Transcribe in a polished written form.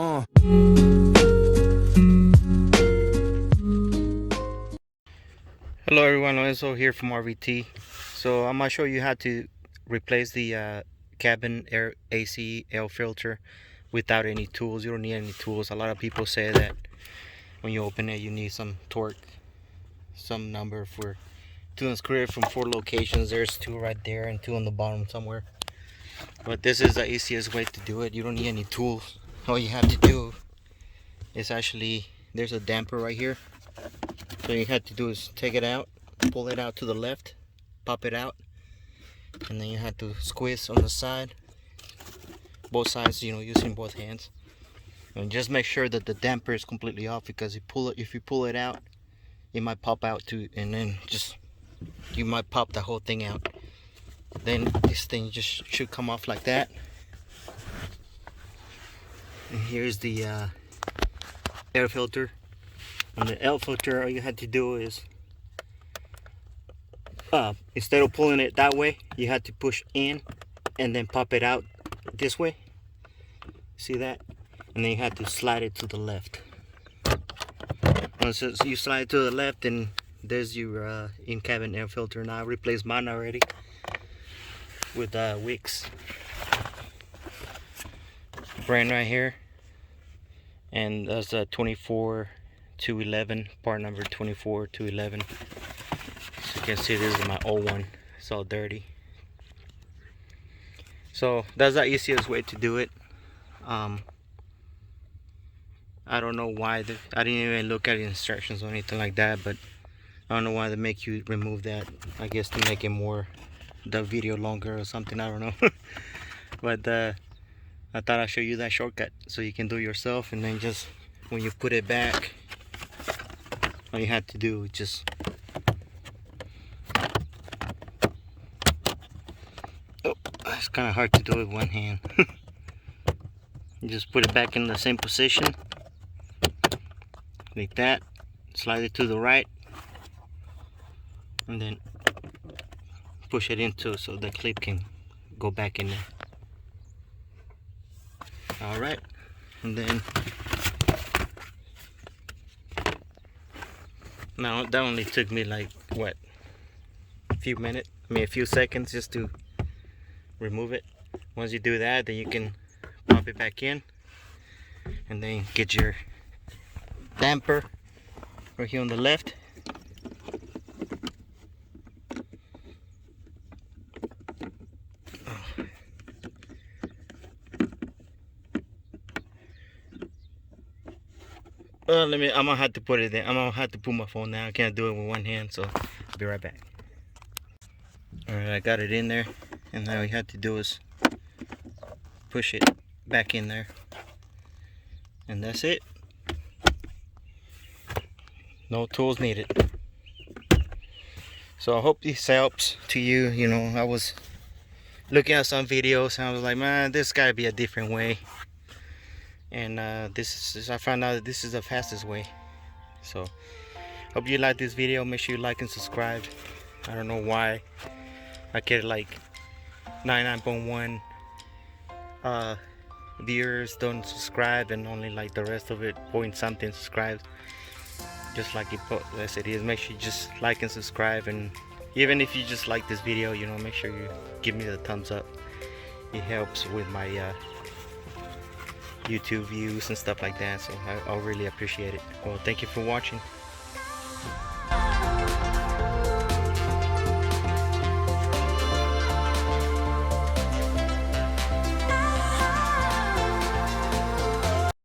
Hello everyone, Lorenzo here from RVT. So I'm going to show you how to replace the cabin air AC air filter without any tools. You don't need any tools. A lot of people say that when you open it you need some torque, some number to unscrew it from 4 locations. There's 2 right there and 2 on the bottom somewhere. But this is the easiest way to do it. You don't need any tools. All you have to do is actually, there's a damper right here. So you have to do is take it out, pull it out to the left, pop it out, and then you have to squeeze on the side, both sides, using both hands. And just make sure that the damper is completely off, because if you pull it out, it might pop out too, and then you might pop the whole thing out. Then this thing just should come off like that. And here's the air filter. On the air filter, all you had to do is, instead of pulling it that way, you had to push in and then pop it out this way. See that? And then you had to slide it to the left. Once you slide it to the left, then there's your in-cabin air filter. Now I replaced mine already with wicks brand right here, and that's a 24-211, part number 24-211. So you can see this is my old one. It's all dirty. So that's the easiest way to do it. I don't know why I didn't even look at the instructions or anything like that, but I don't know why they make you remove that. I guess to make it the video longer or something, I don't know. But I thought I'd show you that shortcut so you can do it yourself, and then just when you put it back, all you have to do is just it's kind of hard to do it with one hand. You just put it back in the same position like that, slide it to the right, and then push it into so the clip can go back in there. Alright, and then now that only took me like what, a few seconds just to remove it. Once you do that, then you can pop it back in and then get your damper right here on the left. I'm gonna have to put it in. I'm gonna have to put my phone down. I can't do it with one hand, so I'll be right back. Alright, I got it in there, and now all you have to do is push it back in there, and that's it. No tools needed. So I hope this helps to you. I was looking at some videos and I was like, man, this gotta be a different way. And I found out that this is the fastest way. So hope you like this video. Make sure you like and subscribe. I don't know why I get like 99.1 viewers don't subscribe, and only like the rest of it point something subscribed. Just like it is. Make sure you just like and subscribe, and even if you just like this video, make sure you give me the thumbs up. It helps with my YouTube views and stuff like that, so I'll really appreciate it. Well, thank you for watching.